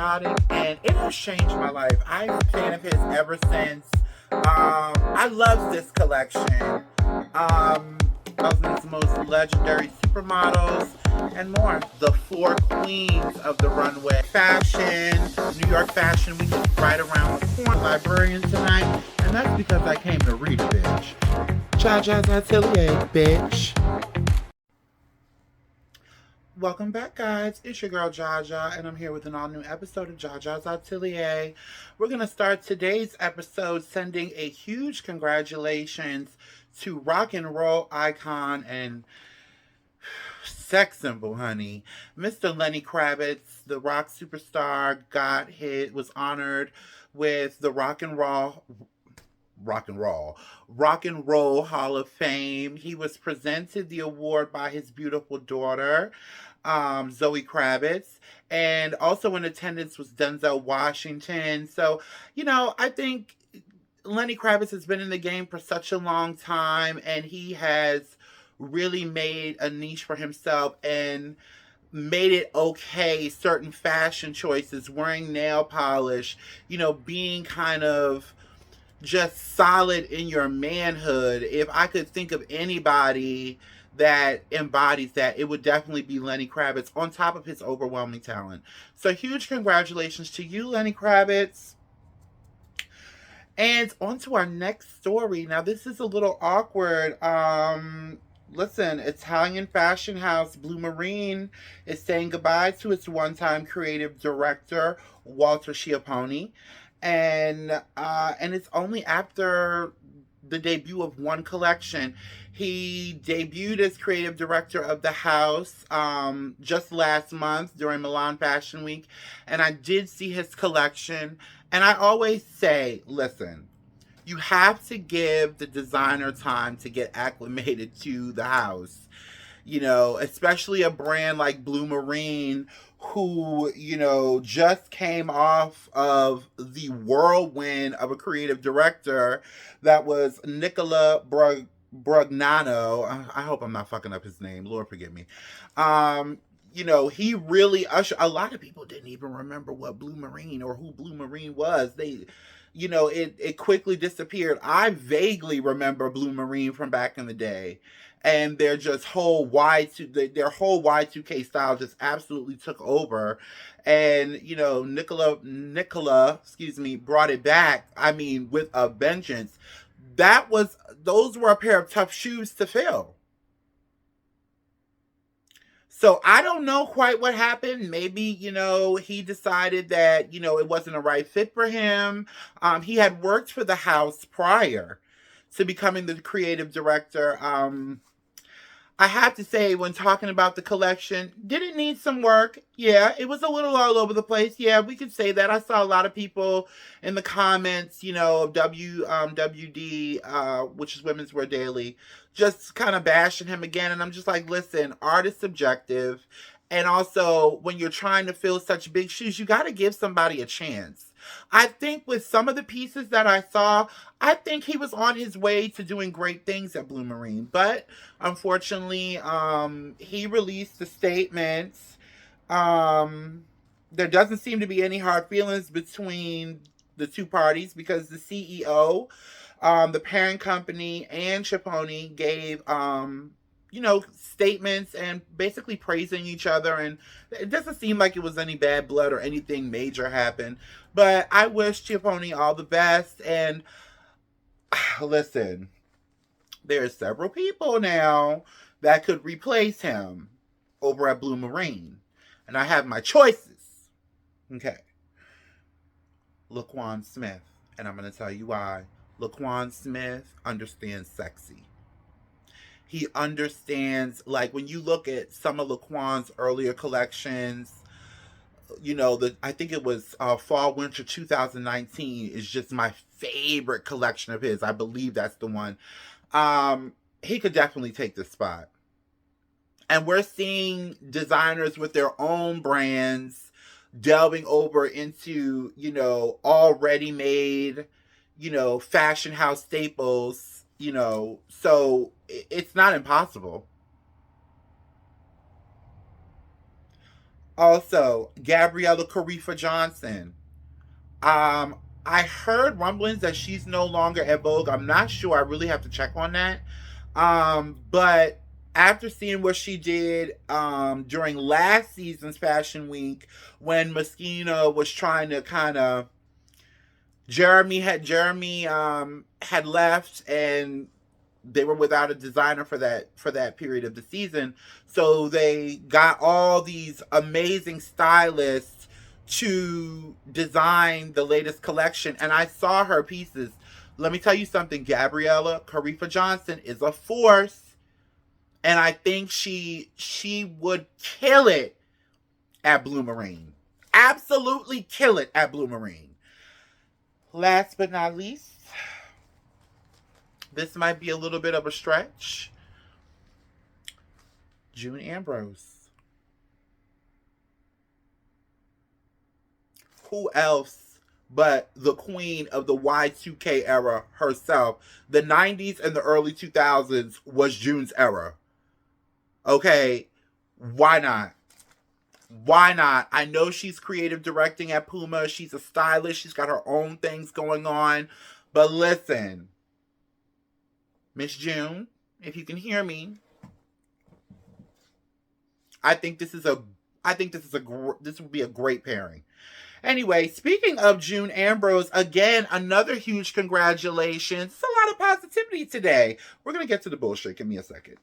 chaotic, and it has changed my life. I'm a fan of his ever since. I love this collection. Thousands most legendary supermodels and more. The four queens of the runway. Fashion, New York Fashion Week is right around the corner. Librarian tonight, and that's because I came to read a bitch. Jaja's Atelier, bitch. Welcome back, guys. It's your girl Jaja, and I'm here with an all-new episode of Jaja's Atelier. We're going to start today's episode sending a huge congratulations to rock and roll icon and sex symbol, honey, Mr. Lenny Kravitz, the rock superstar, was honored with the Rock and Roll Hall of Fame. He was presented the award by his beautiful daughter, Zoe Kravitz, and also in attendance was Denzel Washington. So, I think Lenny Kravitz has been in the game for such a long time, and he has really made a niche for himself and made it okay, certain fashion choices, wearing nail polish, being kind of just solid in your manhood. If I could think of anybody that embodies that, it would definitely be Lenny Kravitz, on top of his overwhelming talent. So huge congratulations to you, Lenny Kravitz. And on to our next story. Now, this is a little awkward. Listen, Italian fashion house Blue Marine is saying goodbye to its one-time creative director, Walter Schiapponi. And it's only after the debut of one collection. He debuted as creative director of the house just last month during Milan Fashion Week, and I did see his collection. And I always say, listen, you have to give the designer time to get acclimated to the house. Especially a brand like Blue Marine, who, just came off of the whirlwind of a creative director that was Nicola Brugnano. I hope I'm not fucking up his name. Lord forgive me. He really ushered. A lot of people didn't even remember what Blue Marine or who Blue Marine was. It quickly disappeared. I vaguely remember Blue Marine from back in the day, and their whole Y2K style just absolutely took over. And Nicola, brought it back. I mean, with a vengeance. Those were a pair of tough shoes to fill. So I don't know quite what happened. Maybe, he decided that, it wasn't a right fit for him. He had worked for the house prior to becoming the creative director. I have to say, when talking about the collection, did it need some work? Yeah, it was a little all over the place. Yeah, we could say that. I saw a lot of people in the comments, of WD, which is Women's Wear Daily, just kind of bashing him again. And I'm just like, listen, art is subjective. And also, when you're trying to fill such big shoes, you got to give somebody a chance. I think with some of the pieces that I saw, I think he was on his way to doing great things at Blue Marine. But unfortunately, he released a statement. There doesn't seem to be any hard feelings between the two parties, because the CEO, the parent company, and Schiapponi gave statements and basically praising each other. And it doesn't seem like it was any bad blood or anything major happened. But I wish Schiapponi all the best. And listen, there are several people now that could replace him over at Blue Marine. And I have my choices. Okay. Laquan Smith. And I'm going to tell you why. Laquan Smith understands sexy. He understands, like, when you look at some of Laquan's earlier collections, I think it was Fall Winter 2019 is just my favorite collection of his. I believe that's the one. He could definitely take the spot. And we're seeing designers with their own brands delving over into, already made, fashion house staples. So it's not impossible. Also, Gabriella Carifa Johnson. Um, I heard rumblings that she's no longer at Vogue. I'm not sure. I really have to check on that. But after seeing what she did during last season's Fashion Week, when Moschino was trying to kind of Jeremy had left, and they were without a designer for that period of the season. So they got all these amazing stylists to design the latest collection, and I saw her pieces. Let me tell you something, Gabriella Carifa Johnson is a force, and I think she would kill it at Blue Marine. Absolutely kill it at Blue Marine. Last but not least, this might be a little bit of a stretch. June Ambrose. Who else but the queen of the Y2K era herself? The 90s and the early 2000s was June's era. Okay, why not? Why not? I know she's creative directing at Puma. She's a stylist. She's got her own things going on. But listen, Miss June, if you can hear me, I think this would be a great pairing. Anyway, speaking of June Ambrose, again, another huge congratulations. It's a lot of positivity today. We're going to get to the bullshit. Give me a second.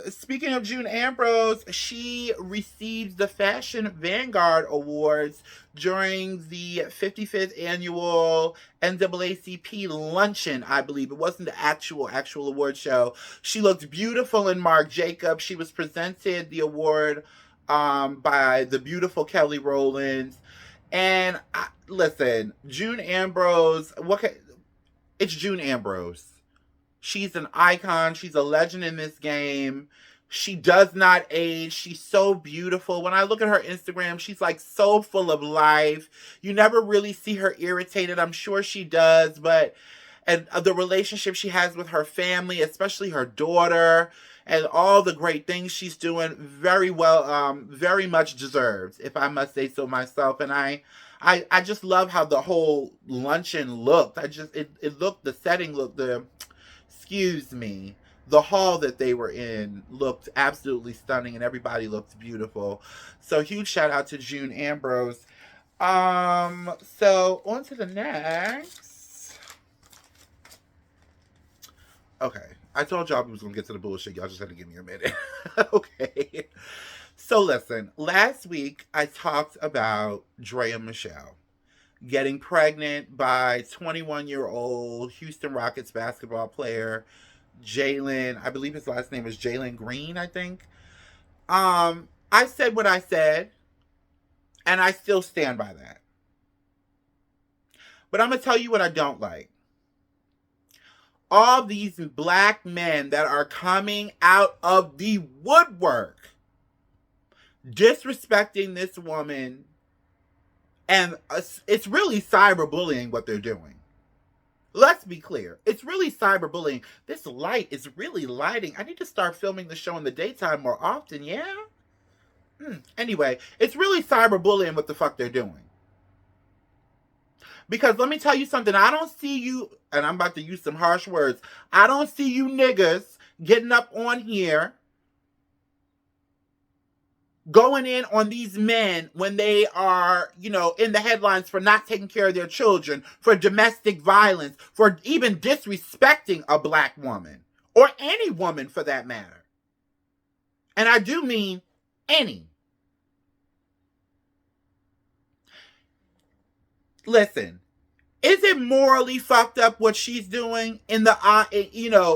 Speaking of June Ambrose, she received the Fashion Vanguard Awards during the 55th annual NAACP luncheon, I believe. It wasn't the actual award show. She looked beautiful in Marc Jacobs. She was presented the award by the beautiful Kelly Rowlands. And listen, June Ambrose, it's June Ambrose. She's an icon. She's a legend in this game. She does not age. She's so beautiful. When I look at her Instagram, she's like so full of life. You never really see her irritated. I'm sure she does, and the relationship she has with her family, especially her daughter, and all the great things she's doing, very well, very much deserves, if I must say so myself. And I just love how the whole luncheon looked. The setting looked, the hall that they were in looked absolutely stunning, and everybody looked beautiful. So huge shout out to June Ambrose. So on to the next. Okay. I told y'all we was going to get to the bullshit. Y'all just had to give me a minute. Okay. So listen, last week I talked about Drea Michelle getting pregnant by 21-year-old Houston Rockets basketball player Jalen. I believe his last name is Jalen Green, I think. I said what I said, and I still stand by that. But I'm going to tell you what I don't like. All these black men that are coming out of the woodwork disrespecting this woman, and it's really cyberbullying what they're doing. Let's be clear. It's really cyberbullying. This light is really lighting. I need to start filming the show in the daytime more often, yeah? Anyway, it's really cyberbullying what the fuck they're doing. Because let me tell you something. I don't see you, and I'm about to use some harsh words, I don't see you niggas getting up on here going in on these men when they are, in the headlines for not taking care of their children, for domestic violence, for even disrespecting a black woman, or any woman for that matter. And I do mean any. Listen, is it morally fucked up what she's doing in the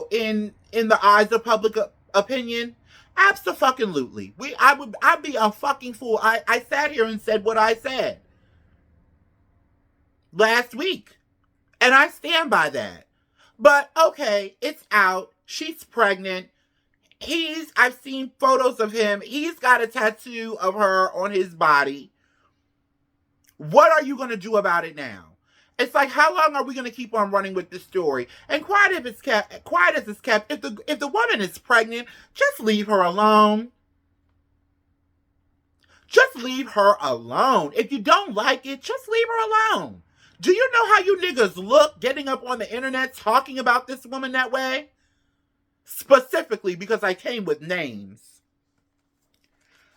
in the eyes of public opinion? Absolutely. I'd be a fucking fool. I sat here and said what I said last week, and I stand by that. But okay, it's out. She's pregnant. I've seen photos of him. He's got a tattoo of her on his body. What are you going to do about it now? It's like, how long are we going to keep on running with this story? And quiet as it's kept. If the woman is pregnant, just leave her alone. Just leave her alone. If you don't like it, just leave her alone. Do you know how you niggas look getting up on the internet talking about this woman that way? Specifically because I came with names.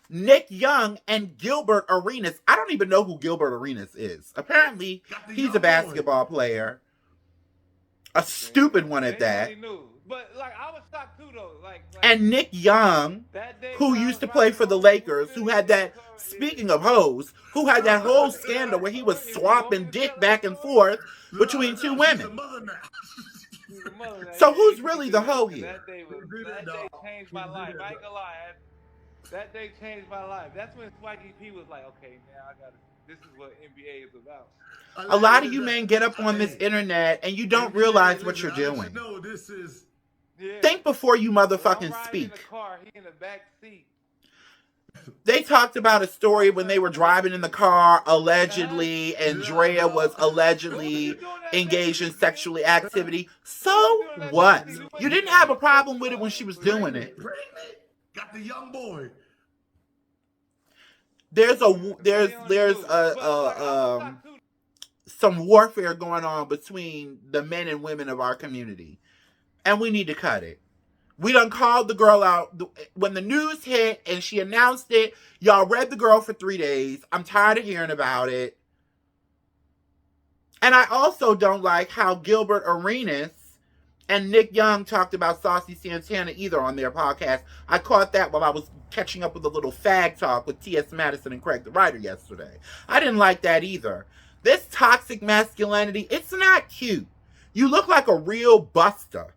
Nick Young and Gilbert Arenas. I don't even know who Gilbert Arenas is. Apparently, he's a basketball player. A stupid one at that. But like I was shocked too though. And Nick Young, who used to play for the Lakers, who had that, speaking of hoes, who had that whole scandal where he was swapping dick back and forth between two women. So who's really the hoe here? That day changed my life. I ain't gonna lie. That day changed my life. That's when Swaggy P was like, okay, now this is what NBA is about. A lot of you men get up on this internet and you don't realize what you're doing. No, this is. Think before you motherfucking speak. In the car, he in the back seat. They talked about a story when they were driving in the car, allegedly, and Drea was allegedly engaged in sexual activity. So what? You didn't have a problem with it when she was doing it. Got the young boy. There's some warfare going on between the men and women of our community. And we need to cut it. We done called the girl out. When the news hit and she announced it, y'all read the girl for 3 days. I'm tired of hearing about it. And I also don't like how Gilbert Arenas and Nick Young talked about Saucy Santana either on their podcast. I caught that while I was catching up with a little fag talk with T.S. Madison and Craig the Writer yesterday. I didn't like that either. This toxic masculinity, it's not cute. You look like a real buster.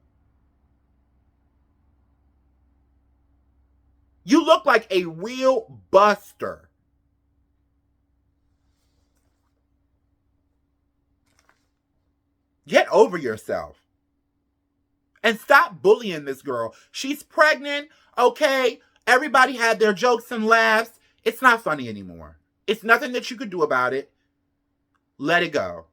You look like a real buster. Get over yourself. And stop bullying this girl. She's pregnant, okay? Everybody had their jokes and laughs. It's not funny anymore. It's nothing that you could do about it. Let it go.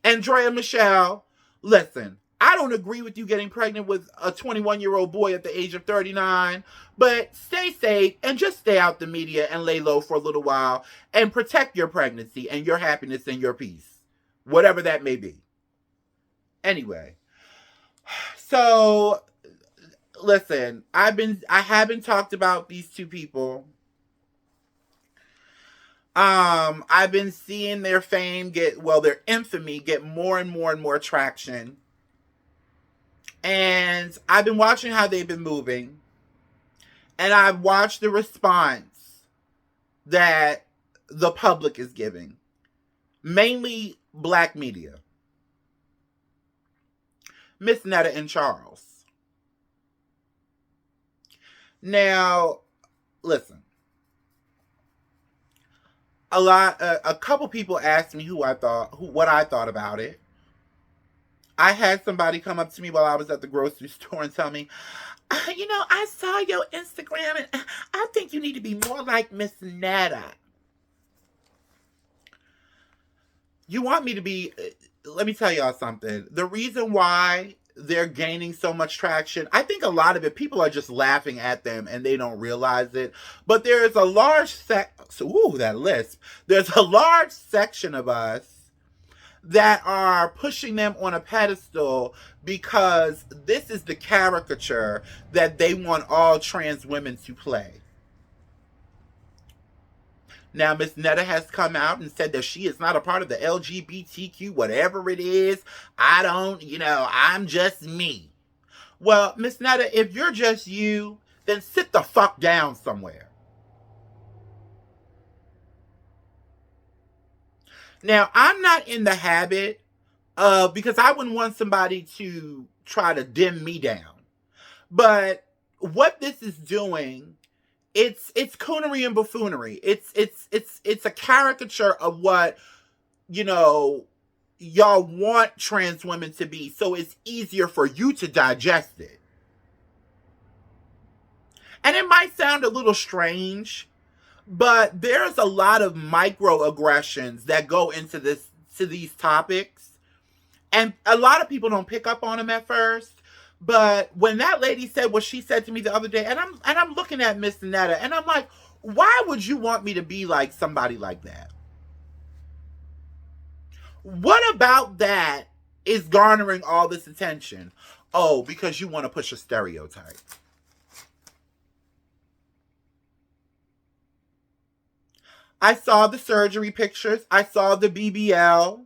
Andrea Michelle, listen. I don't agree with you getting pregnant with a 21-year-old boy at the age of 39, but stay safe and just stay out the media and lay low for a little while and protect your pregnancy and your happiness and your peace, whatever that may be. Anyway, so listen, I haven't talked about these two people. I've been seeing their fame their infamy get more and more and more traction. And I've been watching how they've been moving. And I've watched the response that the public is giving. Mainly black media. Miss Netta and Charles. Now, listen. A couple people asked me what I thought about it. I had somebody come up to me while I was at the grocery store and tell me, I saw your Instagram and I think you need to be more like Miss Netta. You want me to be, let me tell y'all something. The reason why they're gaining so much traction, I think a lot of it, people are just laughing at them and they don't realize it. But there's a large There's a large section of us that are pushing them on a pedestal because this is the caricature that they want all trans women to play. Now, Miss Netta has come out and said that she is not a part of the LGBTQ, whatever it is. I'm just me. Well, Miss Netta, if you're just you, then sit the fuck down somewhere. Now, I'm not in the habit of, because I wouldn't want somebody to try to dim me down. But what this is doing, it's coonery and buffoonery. It's a caricature of what, y'all want trans women to be, so it's easier for you to digest it. And it might sound a little strange, but there's a lot of microaggressions that go into these topics. And a lot of people don't pick up on them at first. But when that lady said what she said to me the other day, and I'm looking at Miss Netta, and I'm like, Why would you want me to be like somebody like that? What about that is garnering all this attention? Oh, because you want to push a stereotype. I saw the surgery pictures. I saw the BBL.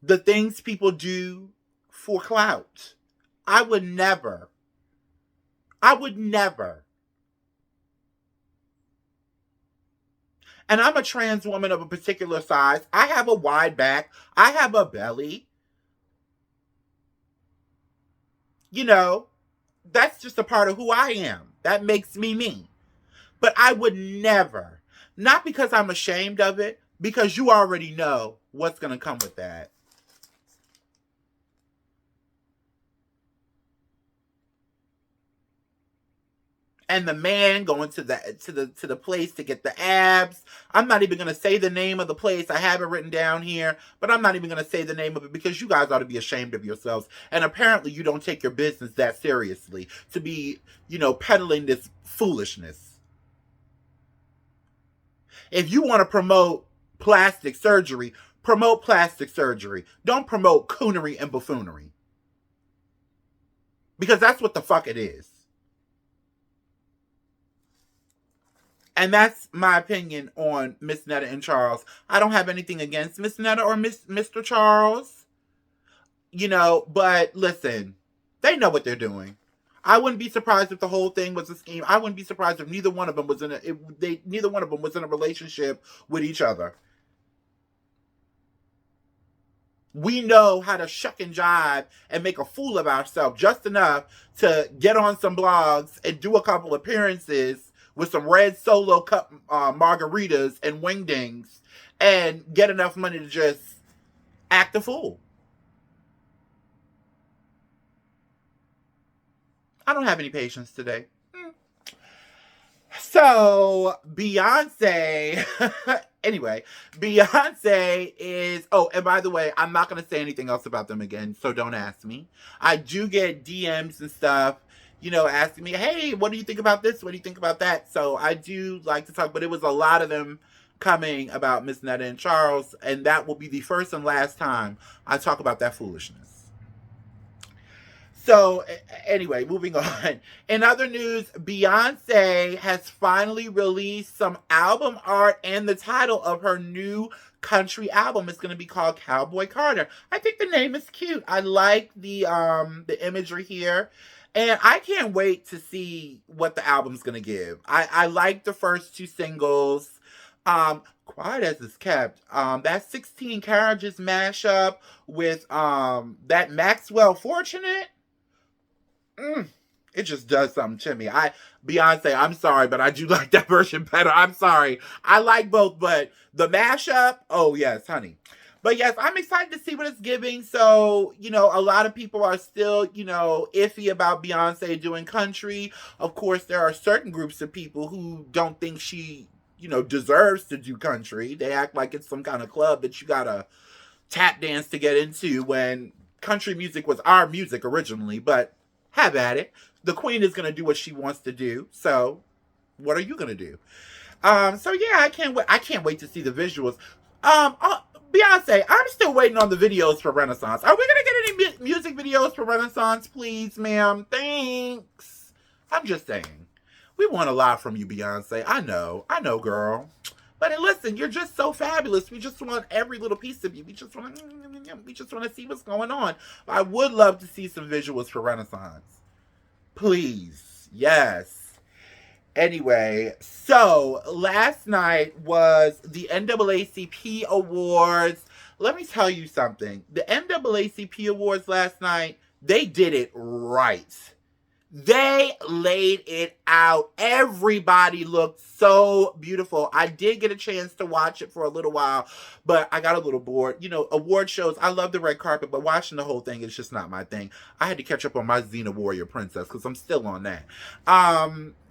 The things people do for clout. I would never. I would never. And I'm a trans woman of a particular size. I have a wide back. I have a belly. You know, that's just a part of who I am. That makes me me. But I would never. Not because I'm ashamed of it, because you already know what's going to come with that. And the man going to the place to get the abs. I'm not even going to say the name of the place. I have it written down here, but I'm not even going to say the name of it because you guys ought to be ashamed of yourselves. And apparently you don't take your business that seriously to be, peddling this foolishness. If you want to promote plastic surgery, promote plastic surgery. Don't promote coonery and buffoonery. Because that's what the fuck it is. And that's my opinion on Miss Netta and Charles. I don't have anything against Miss Netta or Mr. Charles. But listen, they know what they're doing. I wouldn't be surprised if the whole thing was a scheme. I wouldn't be surprised if neither one of them was in a relationship with each other. We know how to shuck and jive and make a fool of ourselves just enough to get on some blogs and do a couple appearances with some red Solo cup margaritas and wingdings and get enough money to just act a fool. I don't have any patience today. So, Beyonce, anyway, Beyonce is, and by the way, I'm not going to say anything else about them again, so don't ask me. I do get DMs and stuff, asking me, hey, what do you think about this? What do you think about that? So I do like to talk, but it was a lot of them coming about Miss Netta and Charles, and that will be the first and last time I talk about that foolishness. So, anyway, moving on. In other news, Beyonce has finally released some album art and the title of her new country album is going to be called Cowboy Carter. I think the name is cute. I like the imagery here. And I can't wait to see what the album's going to give. I like the first two singles. Quiet as it's kept. That 16 Carriages mashup with that Maxwell Fortunate. It just does something to me. Beyonce, I'm sorry, but I do like that version better. I'm sorry. I like both, but the mashup, oh yes, honey. But yes, I'm excited to see what it's giving. So, a lot of people are still, iffy about Beyonce doing country. Of course, there are certain groups of people who don't think she, deserves to do country. They act like it's some kind of club that you gotta tap dance to get into when country music was our music originally. But have at it. The queen is going to do what she wants to do. So, what are you going to do? So yeah, I can't wait to see the visuals. Beyonce, I'm still waiting on the videos for Renaissance. Are we going to get any music videos for Renaissance, please, ma'am? Thanks. I'm just saying. We want a lot from you, Beyonce. I know, girl. But listen, you're just so fabulous. We just want every little piece of you. We just want to see what's going on. I would love to see some visuals for Renaissance. Please. Yes. Anyway, so last night was the NAACP Awards. Let me tell you something. The NAACP Awards last night, they did it right. They laid it out. Everybody looked so beautiful. I did get a chance to watch it for a little while, but I got a little bored. Award shows, I love the red carpet, but watching the whole thing is just not my thing. I had to catch up on my Xena Warrior Princess because I'm still on that.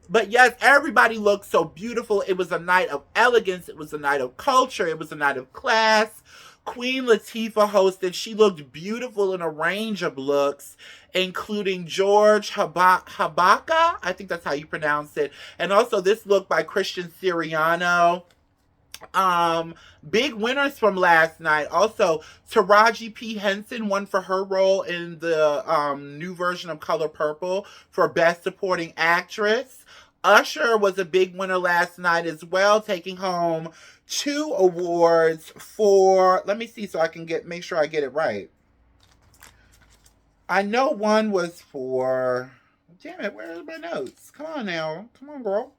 But yes, everybody looked so beautiful. It was a night of elegance. It was a night of culture. It was a night of class. Queen Latifah hosted. She looked beautiful in a range of looks, including George Habaka. I think that's how you pronounce it. And also this look by Christian Siriano. Big winners from last night. Also, Taraji P. Henson won for her role in the new version of Color Purple for Best Supporting Actress. Usher was a big winner last night as well, taking home 2 awards for, let me see so I can make sure I get it right. I know one was for, damn it, where are my notes? Come on now. Come on, girl.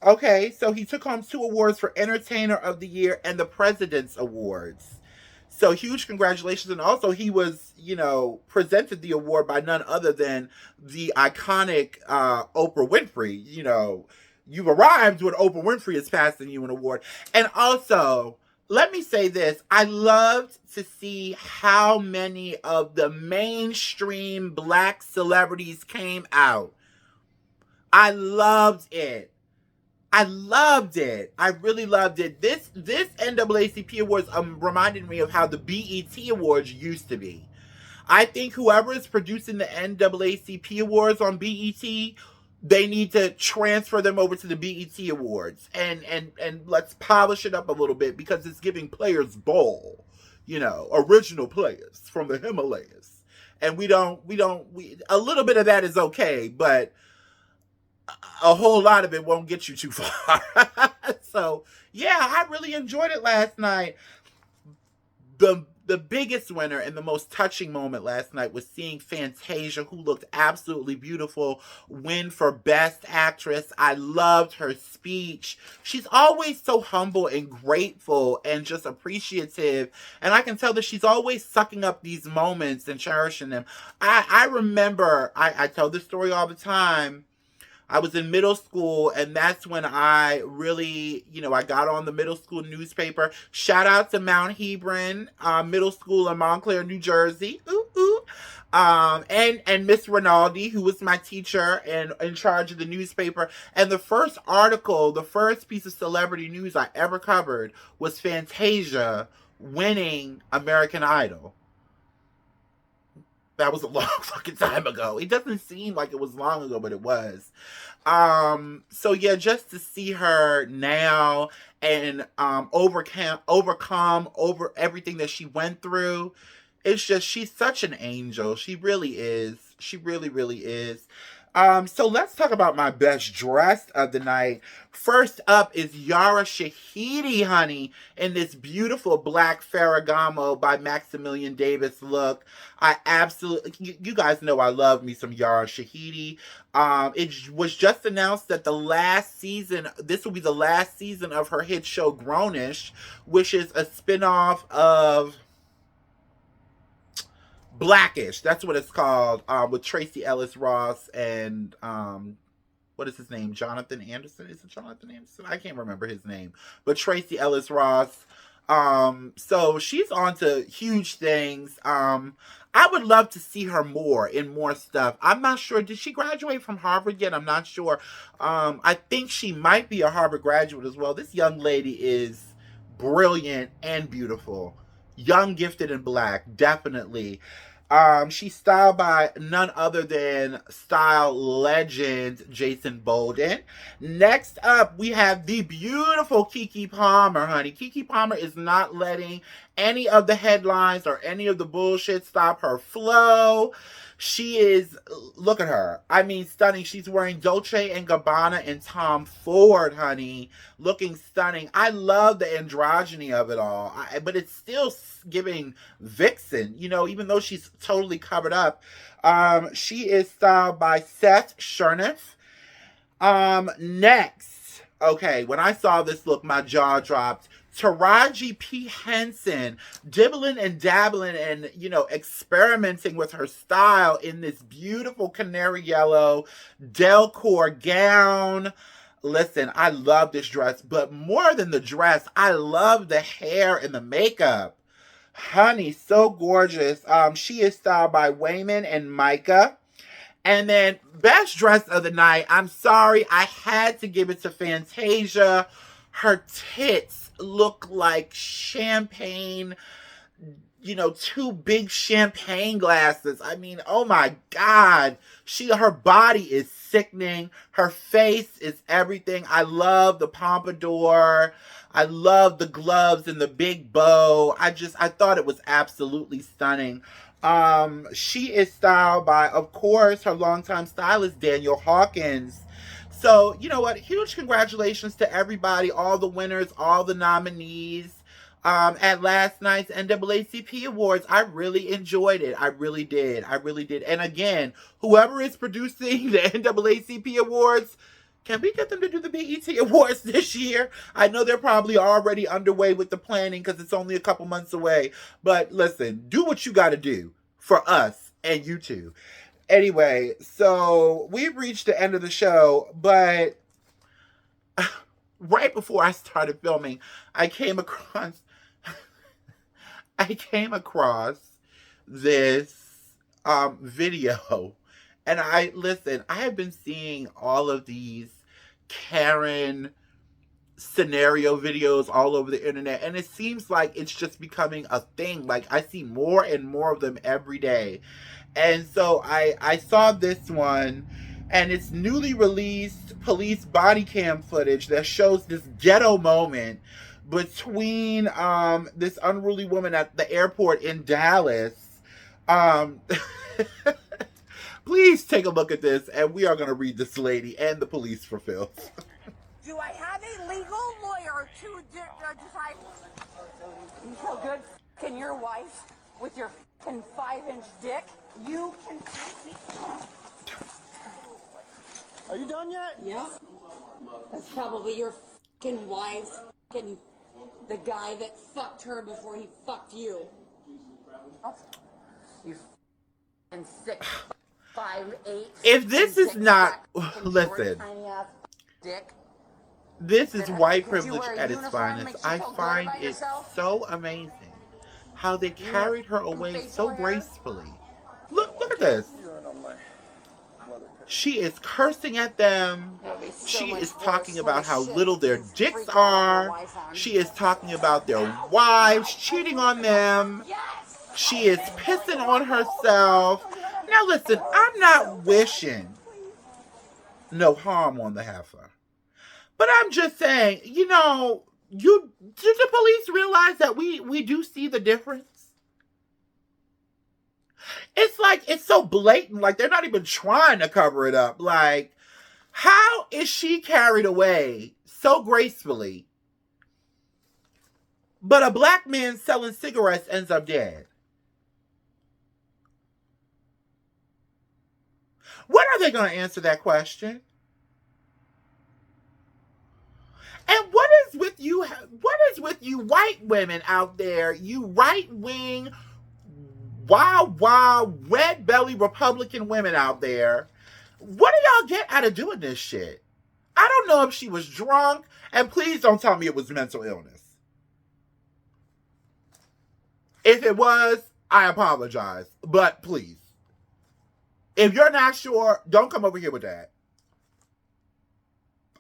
Okay, so he took home 2 awards for Entertainer of the Year and the President's Awards. So huge congratulations. And also he was, presented the award by none other than the iconic Oprah Winfrey. You've arrived when Oprah Winfrey is passing you an award. And also, let me say this. I loved to see how many of the mainstream Black celebrities came out. I loved it. I loved it. I really loved it. This NAACP Awards reminded me of how the BET Awards used to be. I think whoever is producing the NAACP Awards on BET, they need to transfer them over to the BET Awards and let's polish it up a little bit because it's giving players bowl, original players from the Himalayas. And we a little bit of that is okay, but a whole lot of it won't get you too far. So, yeah, I really enjoyed it last night. The biggest winner and the most touching moment last night was seeing Fantasia, who looked absolutely beautiful, win for Best Actress. I loved her speech. She's always so humble and grateful and just appreciative. And I can tell that she's always sucking up these moments and cherishing them. I remember, I tell this story all the time. I was in middle school, and that's when I really, I got on the middle school newspaper. Shout out to Mount Hebron Middle School in Montclair, New Jersey. Ooh, ooh. And Miss Rinaldi, who was my teacher and in charge of the newspaper. And the first article, the first piece of celebrity news I ever covered was Fantasia winning American Idol. That was a long fucking time ago. It doesn't seem like it was long ago, but it was. So yeah, just to see her now and overcome over everything that she went through, it's just, she's such an angel. She really is. She really, really is. So let's talk about my best dressed of the night. First up is Yara Shahidi, honey, in this beautiful black Ferragamo by Maximilian Davis look. I absolutely, you guys know I love me some Yara Shahidi. It was just announced that this will be the last season of her hit show Grownish, which is a spinoff of Blackish, that's what it's called, with Tracy Ellis Ross and what is his name? Jonathan Anderson? Is it Jonathan Anderson? I can't remember his name. But Tracy Ellis Ross. So she's on to huge things. I would love to see her in more stuff. I'm not sure. Did she graduate from Harvard yet? I'm not sure. I think she might be a Harvard graduate as well. This young lady is brilliant and beautiful. Young, gifted, and black. Definitely. She's styled by none other than style legend Jason Bolden. Next up, we have the beautiful Keke Palmer, honey. Keke Palmer is not letting any of the headlines or any of the bullshit stop her flow. She is, look at her. I mean, stunning. She's wearing Dolce & Gabbana and Tom Ford, honey. Looking stunning. I love the androgyny of it all. But it's still giving vixen, even though she's totally covered up. She is styled by Seth Cherniff. Next. Okay, when I saw this look, my jaw dropped. Taraji P. Henson dibbling and dabbling and, experimenting with her style in this beautiful canary yellow Delcore gown. Listen, I love this dress, but more than the dress, I love the hair and the makeup. Honey, so gorgeous. She is styled by Wayman and Micah. And then best dress of the night, I'm sorry, I had to give it to Fantasia. Her tits look like champagne two big champagne glasses. I mean, oh my God. Her body is sickening. Her face is everything. I love the pompadour. I love the gloves and the big bow. I thought it was absolutely stunning. She is styled by, of course, her longtime stylist, Daniel Hawkins. So, you know what? Huge congratulations to everybody, all the winners, all the nominees at last night's NAACP Awards. I really enjoyed it. I really did. I really did. And again, whoever is producing the NAACP Awards, can we get them to do the BET Awards this year? I know they're probably already underway with the planning because it's only a couple months away. But listen, do what you got to do for us and you too. Anyway, so we've reached the end of the show, but right before I started filming, I came across this video, and I have been seeing all of these Karen scenario videos all over the internet, and it seems like it's just becoming a thing. Like, I see more and more of them every day. And so I saw this one, and it's newly released police body cam footage that shows this ghetto moment between this unruly woman at the airport in Dallas. Please take a look at this, and we are going to read this lady and the police for filth. Do I have a legal lawyer to decide? You feel good? Can your wife, with your 5-inch dick, you can... Are you done yet? Yeah. That's probably your fucking wife, fucking the guy that fucked her before he fucked you. You fucking sick 5'8". If this is not... Listen. Tiny ass dick. This is white privilege at its finest. I find it so amazing how they carried her away so gracefully. Look at this. She is cursing at them. She is talking about how little their dicks are. She is talking about their wives cheating on them. She is pissing on herself. Now listen, I'm not wishing no harm on the heifer. But I'm just saying, do the police realize that we do see the difference? It's like, it's so blatant, like they're not even trying to cover it up. Like, how is she carried away so gracefully, but a black man selling cigarettes ends up dead? When are they going to answer that question? And what is with you white women out there, you right-wing, wild, red-belly Republican women out there? What do y'all get out of doing this shit? I don't know if she was drunk, and please don't tell me it was mental illness. If it was, I apologize, but please. If you're not sure, don't come over here with that.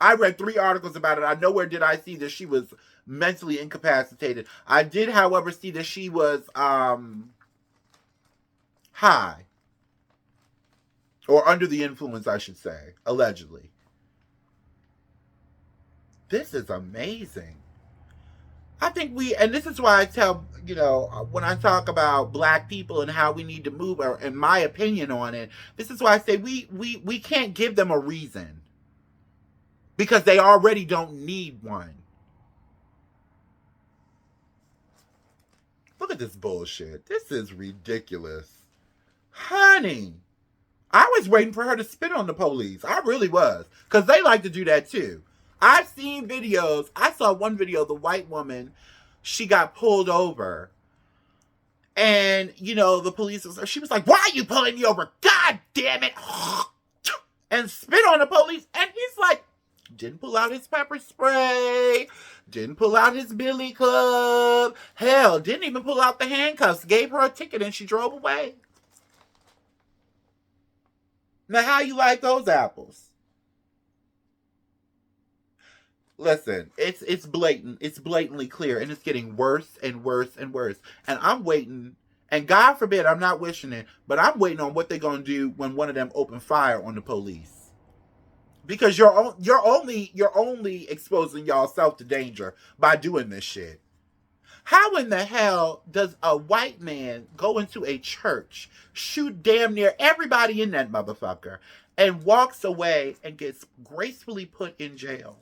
I read 3 articles about it. I nowhere did I see that she was mentally incapacitated. I did, however, see that she was high. Or under the influence, I should say. Allegedly. This is amazing. I think and this is why I tell, when I talk about black people and how we need to move, or in my opinion on it, this is why I say we can't give them a reason. Because they already don't need one. Look at this bullshit. This is ridiculous. Honey, I was waiting for her to spit on the police. I really was. Because they like to do that too. I've seen videos. I saw one video, the white woman, she got pulled over. And, the police she was like, "Why are you pulling me over? God damn it." And spit on the police. And he's like, didn't pull out his pepper spray, didn't pull out his billy club, hell, didn't even pull out the handcuffs, gave her a ticket and she drove away. Now, how you like those apples? Listen, it's blatant. It's blatantly clear, and it's getting worse and worse and worse. And I'm waiting, and God forbid, I'm not wishing it, but I'm waiting on what they're gonna do when one of them open fire on the police. Because you're only exposing yourself to danger by doing this shit. How in the hell does a white man go into a church, shoot damn near everybody in that motherfucker, and walks away and gets gracefully put in jail?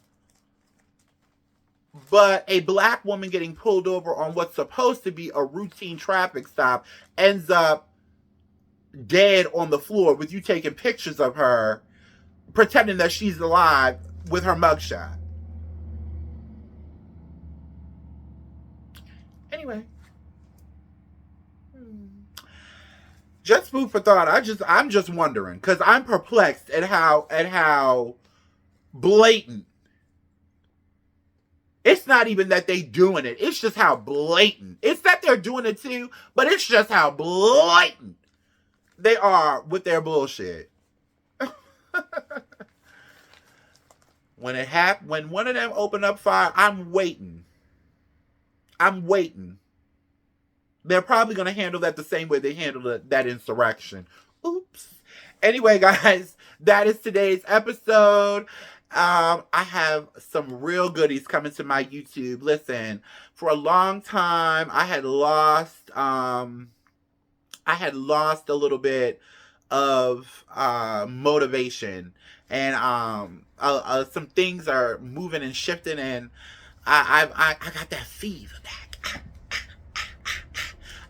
But a black woman getting pulled over on what's supposed to be a routine traffic stop ends up dead on the floor with you taking pictures of her, pretending that she's alive with her mugshot. Anyway. Just food for thought. I'm just wondering, because I'm perplexed at how blatant. It's not even that they doing it. It's just how blatant. It's that they're doing it too, but it's just how blatant they are with their bullshit. When one of them open up fire, I'm waiting. They're probably going to handle that the same way they handled that insurrection. Oops. Anyway, guys, that is today's episode. I have some real goodies coming to my YouTube. Listen, for a long time, I had lost a little bit of motivation, and some things are moving and shifting, and I got that fever back.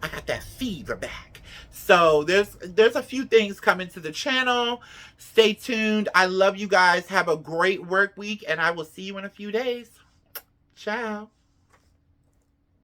I got that fever back. So there's a few things coming to the channel. Stay tuned. I love you guys. Have a great work week, and I will see you in a few days. Ciao.